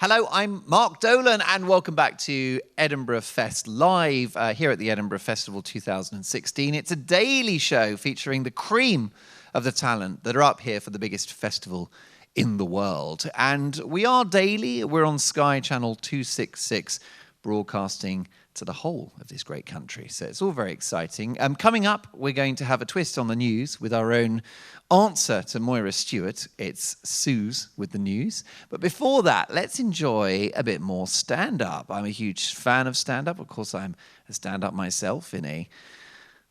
Hello, I'm Mark Dolan, and welcome back to Edinburgh Fest Live here at the Edinburgh Festival 2016. It's a daily show featuring the cream of the talent that are up here for the biggest festival in the world. And we are daily. We're on Sky Channel 266, broadcasting to the whole of this great country. So it's all very exciting. Coming up, we're going to have a twist on the news with our own answer to Moira Stewart. It's Suze with the news. But before that, let's enjoy a bit more stand-up. I'm a huge fan of stand-up. Of course, I'm a stand-up myself in a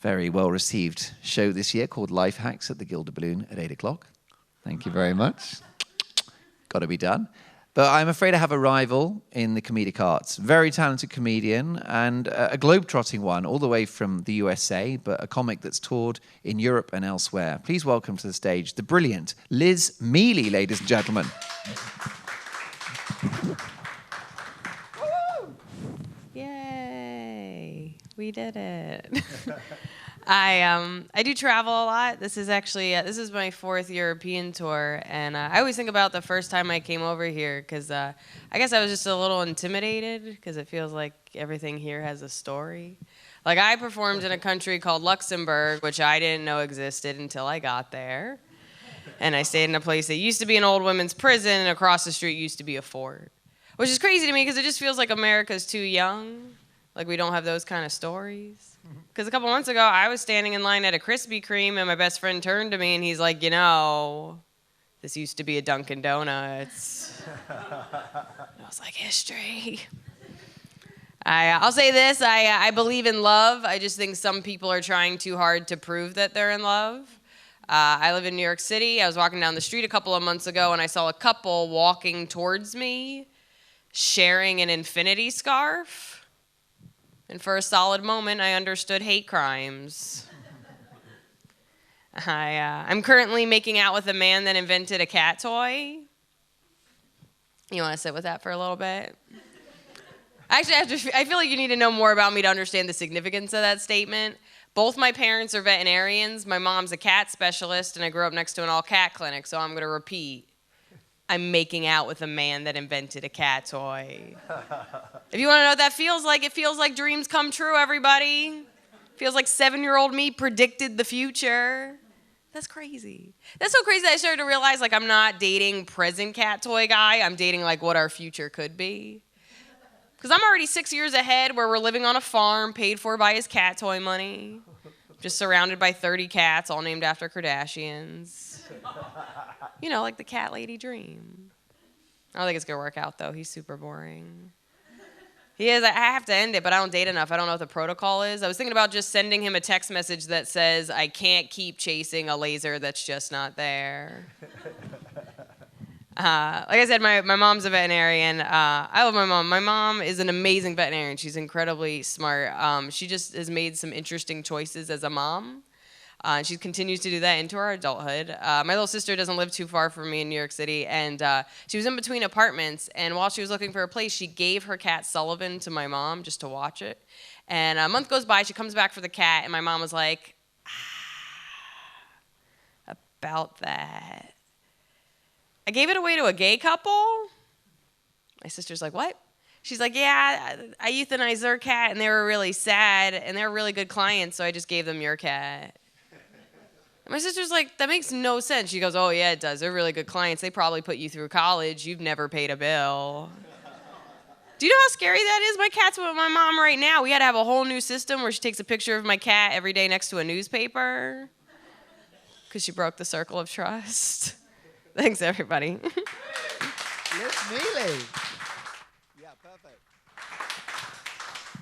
very well-received show this year called Life Hacks at the Gilder Balloon at 8 o'clock. Thank you very much. Got to be done. But I'm afraid I have a rival in the comedic arts. Very talented comedian and a globe-trotting one, all the way from the USA, but a comic that's toured in Europe and elsewhere. Please welcome to the stage the brilliant Liz Miele, ladies and gentlemen. Yay, we did it. I do travel a lot. This is actually this is my 4th European tour, and I always think about the first time I came over here because I guess I was just a little intimidated because it feels like everything here has a story. Like I performed in a country called Luxembourg, which I didn't know existed until I got there, and I stayed in a place that used to be an old women's prison, and across the street used to be a fort, which is crazy to me because it just feels like America's too young. Like we don't have those kind of stories. Because a couple months ago, I was standing in line at a Krispy Kreme, and my best friend turned to me, and he's like, you know, this used to be a Dunkin' Donuts. I was like, history. I'll say this, I believe in love. I just think some people are trying too hard to prove that they're in love. I live in New York City. I was walking down the street a couple of months ago, and I saw a couple walking towards me, sharing an infinity scarf. And for a solid moment, I understood hate crimes. I'm currently making out with a man that invented a cat toy. You want to sit with that for a little bit? Actually, I feel like you need to know more about me to understand the significance of that statement. Both my parents are veterinarians. My mom's a cat specialist, and I grew up next to an all-cat clinic, so I'm going to repeat. I'm making out with a man that invented a cat toy. If you want to know what that feels like, it feels like dreams come true, everybody. It feels like 7-year-old me predicted the future. That's crazy. That's so crazy that I started to realize, like, I'm not dating present cat toy guy. I'm dating, like, what our future could be. Because I'm already 6 years ahead where we're living on a farm paid for by his cat toy money. Just surrounded by 30 cats, all named after Kardashians. You know, like the cat lady dream. I don't think it's going to work out, though. He's super boring. He is. I have to end it, but I don't date enough. I don't know what the protocol is. I was thinking about just sending him a text message that says, I can't keep chasing a laser that's just not there. Like I said, my mom's a veterinarian. I love my mom. My mom is an amazing veterinarian. She's incredibly smart. She just has made some interesting choices as a mom. And she continues to do that into her adulthood. My little sister doesn't live too far from me in New York City, and she was in between apartments, and while she was looking for a place, she gave her cat Sullivan to my mom just to watch it. And a month goes by, she comes back for the cat, and my mom was like, about that. I gave it away to a gay couple? My sister's like, what? She's like, yeah, I euthanized their cat, and they were really sad, and they were really good clients, so I just gave them your cat. My sister's like, that makes no sense. She goes, oh, yeah, it does. They're really good clients. They probably put you through college. You've never paid a bill. Do you know how scary that is? My cat's with my mom right now. We had to have a whole new system where she takes a picture of my cat every day next to a newspaper because she broke the circle of trust. Thanks, everybody. Liz Miele. Yeah, perfect.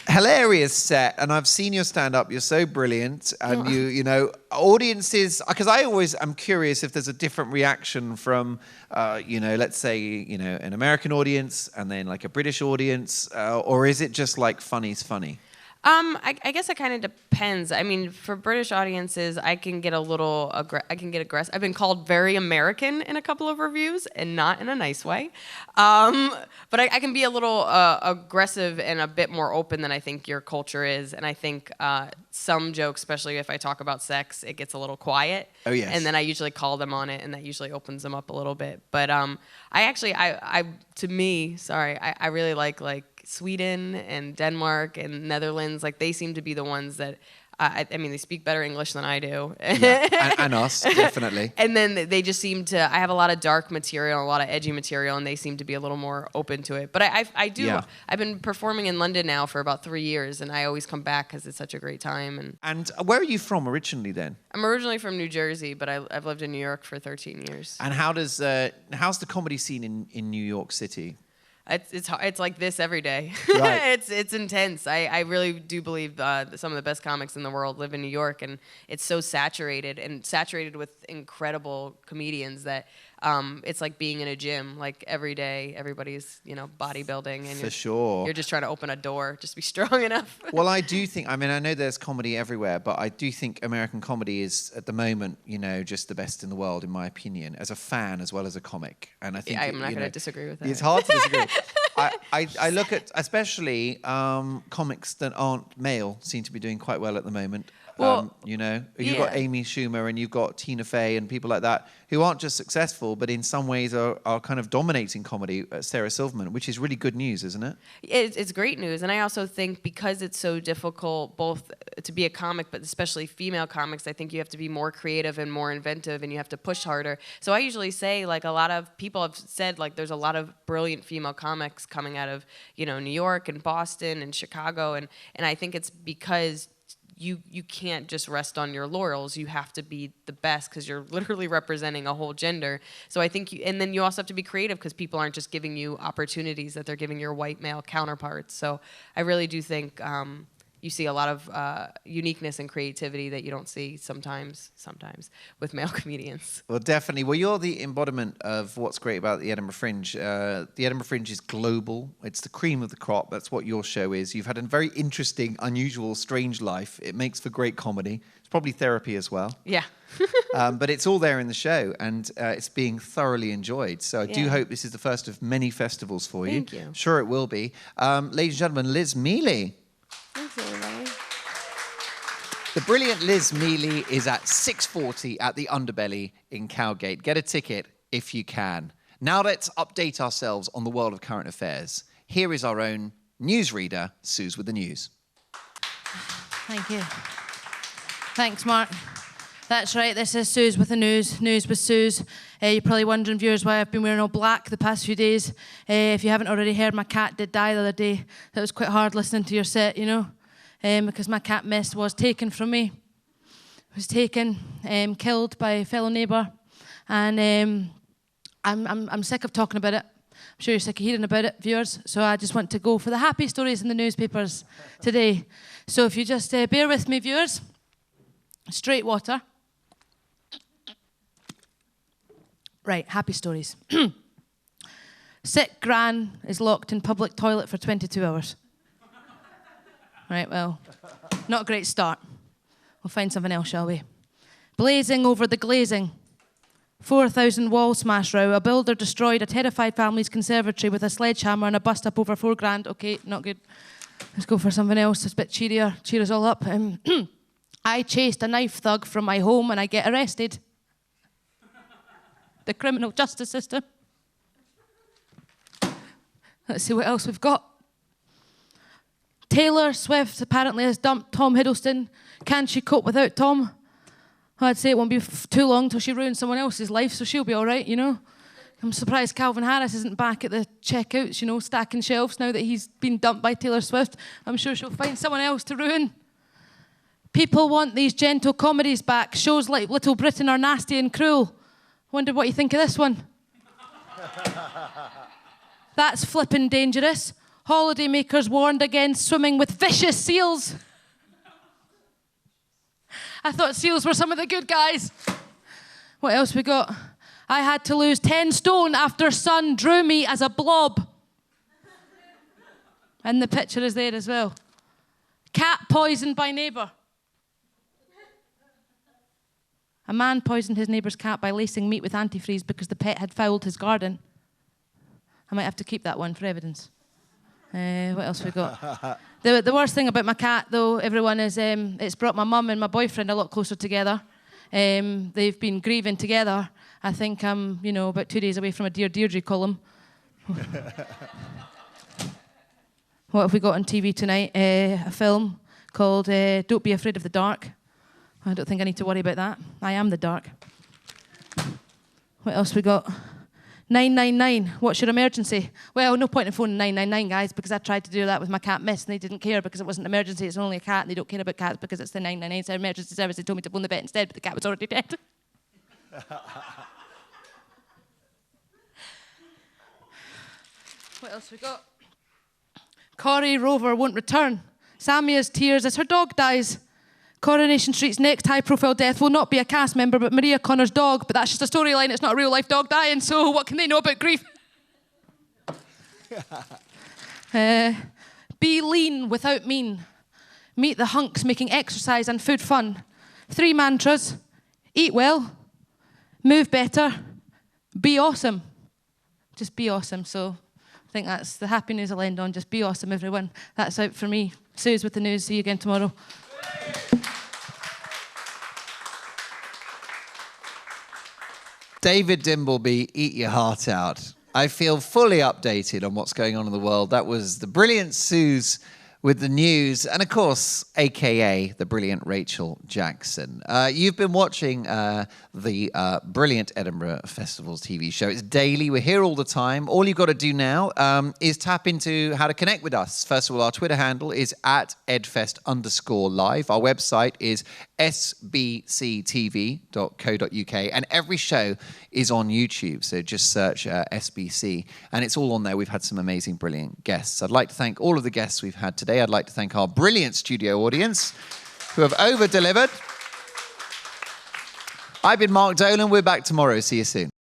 Hilarious set, and I've seen your stand-up. You're so brilliant, and you know, audiences. Because I always am curious if there's a different reaction from, let's say, an American audience, and then like a British audience, or is it just like funny's funny? I guess it kind of depends. I mean, for British audiences, I can get a little I can get aggressive. I've been called very American in a couple of reviews, and not in a nice way. But I can be a little aggressive and a bit more open than I think your culture is. And I think some jokes, especially if I talk about sex, it gets a little quiet. Oh, yes. And then I usually call them on it, and that usually opens them up a little bit. But I really like Sweden and Denmark and Netherlands. Like, they seem to be the ones that, I mean, they speak better English than I do. Yeah. and us, definitely. And then they just seem to, I have a lot of dark material, a lot of edgy material, and they seem to be a little more open to it. But I've been performing in London now for about 3 years, and I always come back because it's such a great time. And where are you from originally then? I'm originally from New Jersey, but I've lived in New York for 13 years. And how's the comedy scene in New York City? It's like this every day. Right. It's intense. I really do believe some of the best comics in the world live in New York, and it's so saturated with incredible comedians that it's like being in a gym. Like, every day, everybody's bodybuilding, and you're just trying to open a door, just be strong enough. Well, I do think. I mean, I know there's comedy everywhere, but I do think American comedy is at the moment, just the best in the world, in my opinion, as a fan as well as a comic. And I think I'm not going to disagree with that. It's hard to disagree. I look at especially comics that aren't male seem to be doing quite well at the moment. Well, you've got Amy Schumer and you've got Tina Fey and people like that who aren't just successful, but in some ways are kind of dominating comedy. Sarah Silverman, which is really good news, isn't it? It's great news. And I also think because it's so difficult both to be a comic, but especially female comics, I think you have to be more creative and more inventive, and you have to push harder. So I usually say, like, a lot of people have said, like, there's a lot of brilliant female comics coming out of, New York and Boston and Chicago. And I think it's because you can't just rest on your laurels. You have to be the best because you're literally representing a whole gender. So I think and then you also have to be creative because people aren't just giving you opportunities that they're giving your white male counterparts. So I really do think you see a lot of uniqueness and creativity that you don't see sometimes with male comedians. Well, definitely. Well, you're the embodiment of what's great about the Edinburgh Fringe. The Edinburgh Fringe is global. It's the cream of the crop. That's what your show is. You've had a very interesting, unusual, strange life. It makes for great comedy. It's probably therapy as well. Yeah. But it's all there in the show, and it's being thoroughly enjoyed. So I do hope this is the first of many festivals for you. Thank you. I'm sure it will be. Ladies and gentlemen, Liz Miele. Thanks, everybody. The brilliant Liz Miele is at 6:40 at the Underbelly in Cowgate. Get a ticket if you can. Now let's update ourselves on the world of current affairs. Here is our own newsreader, Suze with the news. Thank you. Thanks, Mark. That's right, this is Suze with the news. News with Suze. You're probably wondering, viewers, why I've been wearing all black the past few days. If you haven't already heard, my cat did die the other day. That was quite hard listening to your set, because my cat Miss was taken from me. Was taken, killed by a fellow neighbour. And I'm sick of talking about it. I'm sure you're sick of hearing about it, viewers. So I just want to go for the happy stories in the newspapers today. So if you just bear with me, viewers. Straight water. Right, happy stories. Sick gran is locked in public toilet for 22 hours. Right, well, not a great start. We'll find something else, shall we? Blazing over the glazing. 4,000 wall smash row. A builder destroyed a terrified family's conservatory with a sledgehammer and a bust up over $4,000. Okay, not good. Let's go for something else that's a bit cheerier. Cheer us all up. I chased a knife thug from my home and I get arrested. The criminal justice system. Let's see what else we've got. Taylor Swift apparently has dumped Tom Hiddleston. Can she cope without Tom? I'd say it won't be too long till she ruins someone else's life, so she'll be all right, I'm surprised Calvin Harris isn't back at the checkouts, stacking shelves now that he's been dumped by Taylor Swift. I'm sure she'll find someone else to ruin. People want these gentle comedies back. Shows like Little Britain are nasty and cruel. Wonder what you think of this one. That's flippin' dangerous. Holidaymakers warned against swimming with vicious seals. I thought seals were some of the good guys. What else we got? I had to lose 10 stone after son drew me as a blob. And the picture is there as well. Cat poisoned by neighbour. A man poisoned his neighbour's cat by lacing meat with antifreeze because the pet had fouled his garden. I might have to keep that one for evidence. What else we got? The worst thing about my cat, though, everyone, is it's brought my mum and my boyfriend a lot closer together. They've been grieving together. I think I'm, about 2 days away from a Dear Deirdre column. What have we got on TV tonight? A film called Don't Be Afraid of the Dark. I don't think I need to worry about that. I am the dark. What else we got? 999, what's your emergency? Well, no point in phoning 999, guys, because I tried to do that with my cat Miss, and they didn't care because it wasn't an emergency, it's only a cat, and they don't care about cats because it's the 999 so emergency service. They told me to phone the vet instead, but the cat was already dead. What else we got? Corrie Rover won't return. Samia's tears as her dog dies. Coronation Street's next high-profile death will not be a cast member, but Maria Connor's dog. But that's just a storyline. It's not a real-life dog dying, so what can they know about grief? Be lean without mean. Meet the hunks making exercise and food fun. 3 mantras. Eat well. Move better. Be awesome. Just be awesome. So I think that's the happy news I'll end on. Just be awesome, everyone. That's out for me. Sue's with the news. See you again tomorrow. David Dimbleby, eat your heart out. I feel fully updated on what's going on in the world. That was the brilliant Suze with the news, and of course, AKA the brilliant Rachel Jackson. You've been watching the brilliant Edinburgh Festival's TV show. It's daily. We're here all the time. All you've got to do now is tap into how to connect with us. First of all, our Twitter handle is @edfest_live. Our website is sbctv.co.uk, and every show is on YouTube, so just search SBC, and it's all on there. We've had some amazing, brilliant guests. I'd like to thank all of the guests we've had today. I'd like to thank our brilliant studio audience who have over-delivered. I've been Mark Dolan. We're back tomorrow. See you soon.